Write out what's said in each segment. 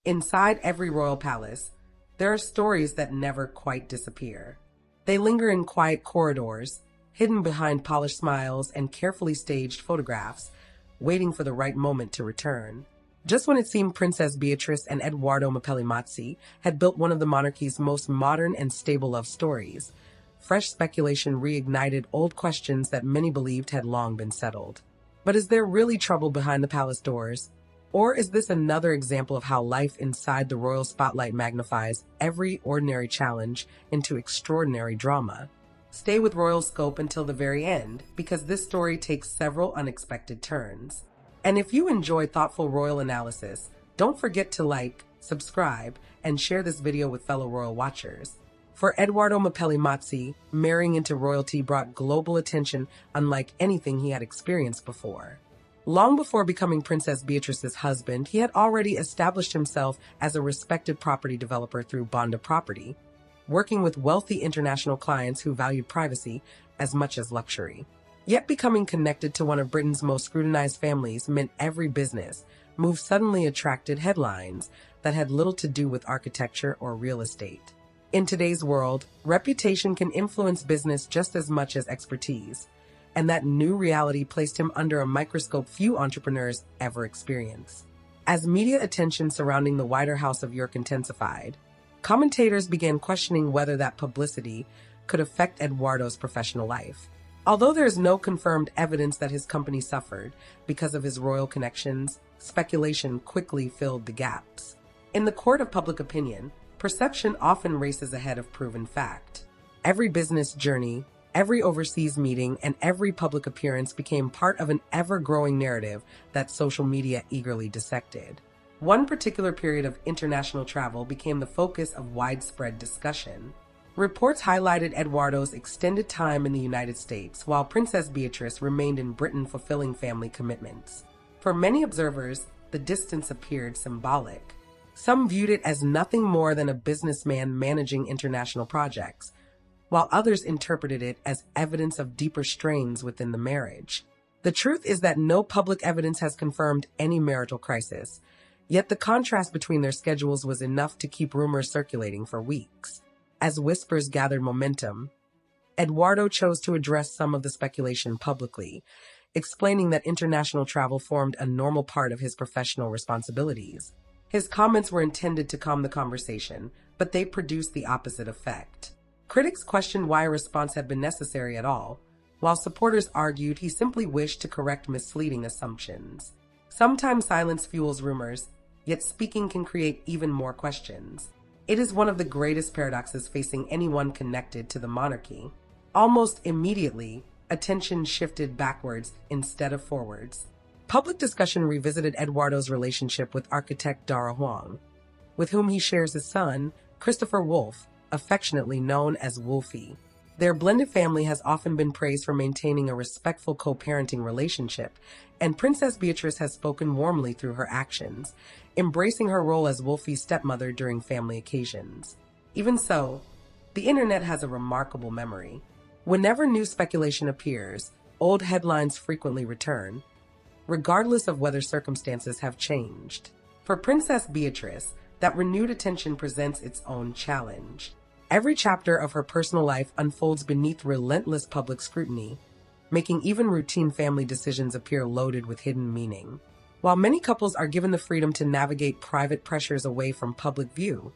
Inside every royal palace, there are stories that never quite disappear. They linger in quiet corridors, hidden behind polished smiles and carefully staged photographs, waiting for the right moment to return. Just when it seemed Princess Beatrice and Edoardo Mapelli Mozzi had built one of the monarchy's most modern and stable love stories, fresh speculation reignited old questions that many believed had long been settled. But is there really trouble behind the palace doors? Or is this another example of how life inside the royal spotlight magnifies every ordinary challenge into extraordinary drama? Stay with Royal Scope until the very end, because this story takes several unexpected turns. And if you enjoy thoughtful royal analysis, don't forget to like, subscribe, and share this video with fellow royal watchers. For Edoardo Mapelli Mozzi, marrying into royalty brought global attention unlike anything he had experienced before. Long before becoming Princess Beatrice's husband, he had already established himself as a respected property developer through Bonda Property, working with wealthy international clients who valued privacy as much as luxury. Yet becoming connected to one of Britain's most scrutinized families meant every business move suddenly attracted headlines that had little to do with architecture or real estate. In today's world, reputation can influence business just as much as expertise, and that new reality placed him under a microscope few entrepreneurs ever experience. As media attention surrounding the wider House of York intensified, commentators began questioning whether that publicity could affect Edoardo's professional life. Although there is no confirmed evidence that his company suffered because of his royal connections, speculation quickly filled the gaps. In the court of public opinion, perception often races ahead of proven fact. Every business journey, every overseas meeting, and every public appearance became part of an ever-growing narrative that social media eagerly dissected. One particular period of international travel became the focus of widespread discussion. Reports highlighted Edoardo's extended time in the United States, while Princess Beatrice remained in Britain fulfilling family commitments. For many observers, the distance appeared symbolic. Some viewed it as nothing more than a businessman managing international projects, while others interpreted it as evidence of deeper strains within the marriage. The truth is that no public evidence has confirmed any marital crisis, yet the contrast between their schedules was enough to keep rumors circulating for weeks. As whispers gathered momentum, Edoardo chose to address some of the speculation publicly, explaining that international travel formed a normal part of his professional responsibilities. His comments were intended to calm the conversation, but they produced the opposite effect. Critics questioned why a response had been necessary at all, while supporters argued he simply wished to correct misleading assumptions. Sometimes silence fuels rumors, yet speaking can create even more questions. It is one of the greatest paradoxes facing anyone connected to the monarchy. Almost immediately, attention shifted backwards instead of forwards. Public discussion revisited Edoardo's relationship with architect Dara Huang, with whom he shares his son, Christopher Wolfe, affectionately known as Wolfie. Their blended family has often been praised for maintaining a respectful co-parenting relationship, and Princess Beatrice has spoken warmly through her actions, embracing her role as Wolfie's stepmother during family occasions. Even so, the internet has a remarkable memory. Whenever new speculation appears, old headlines frequently return, regardless of whether circumstances have changed. For Princess Beatrice, that renewed attention presents its own challenge. Every chapter of her personal life unfolds beneath relentless public scrutiny, making even routine family decisions appear loaded with hidden meaning. While many couples are given the freedom to navigate private pressures away from public view,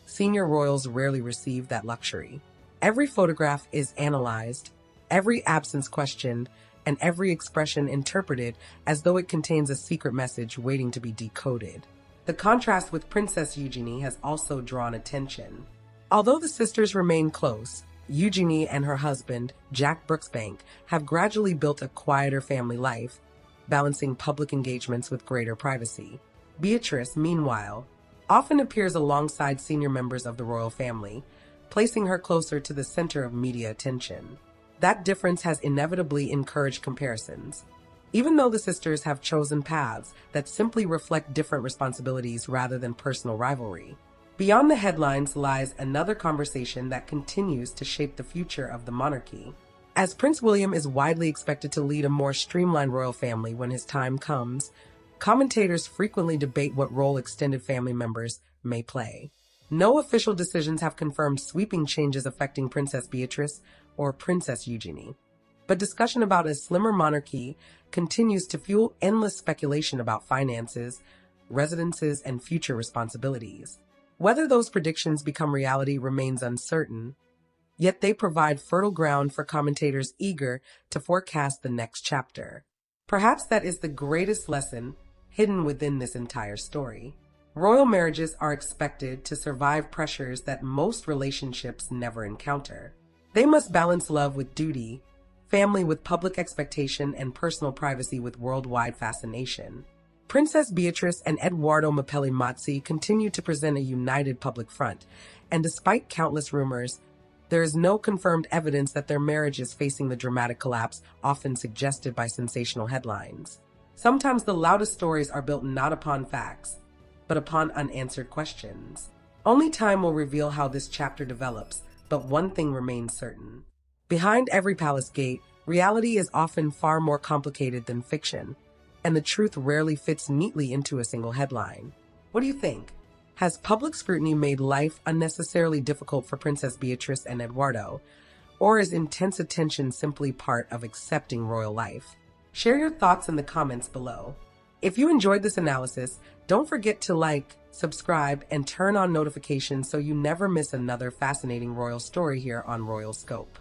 senior royals rarely receive that luxury. Every photograph is analyzed, every absence questioned, and every expression interpreted as though it contains a secret message waiting to be decoded. The contrast with Princess Eugenie has also drawn attention. Although the sisters remain close, Eugenie and her husband, Jack Brooksbank, have gradually built a quieter family life, balancing public engagements with greater privacy. Beatrice, meanwhile, often appears alongside senior members of the royal family, placing her closer to the center of media attention. That difference has inevitably encouraged comparisons, even though the sisters have chosen paths that simply reflect different responsibilities rather than personal rivalry. Beyond the headlines lies another conversation that continues to shape the future of the monarchy. As Prince William is widely expected to lead a more streamlined royal family when his time comes, commentators frequently debate what role extended family members may play. No official decisions have confirmed sweeping changes affecting Princess Beatrice or Princess Eugenie, but discussion about a slimmer monarchy continues to fuel endless speculation about finances, residences, and future responsibilities. Whether those predictions become reality remains uncertain, yet they provide fertile ground for commentators eager to forecast the next chapter. Perhaps that is the greatest lesson hidden within this entire story. Royal marriages are expected to survive pressures that most relationships never encounter. They must balance love with duty, family with public expectation, and personal privacy with worldwide fascination. Princess Beatrice and Edoardo Mapelli Mozzi continue to present a united public front, and despite countless rumors, there is no confirmed evidence that their marriage is facing the dramatic collapse often suggested by sensational headlines. Sometimes the loudest stories are built not upon facts, but upon unanswered questions. Only time will reveal how this chapter develops, but one thing remains certain. Behind every palace gate, reality is often far more complicated than fiction, and the truth rarely fits neatly into a single headline. What do you think? Has public scrutiny made life unnecessarily difficult for Princess Beatrice and Edoardo, or is intense attention simply part of accepting royal life? Share your thoughts in the comments below. If you enjoyed this analysis, don't forget to like, subscribe, and turn on notifications so you never miss another fascinating royal story here on Royal Scope.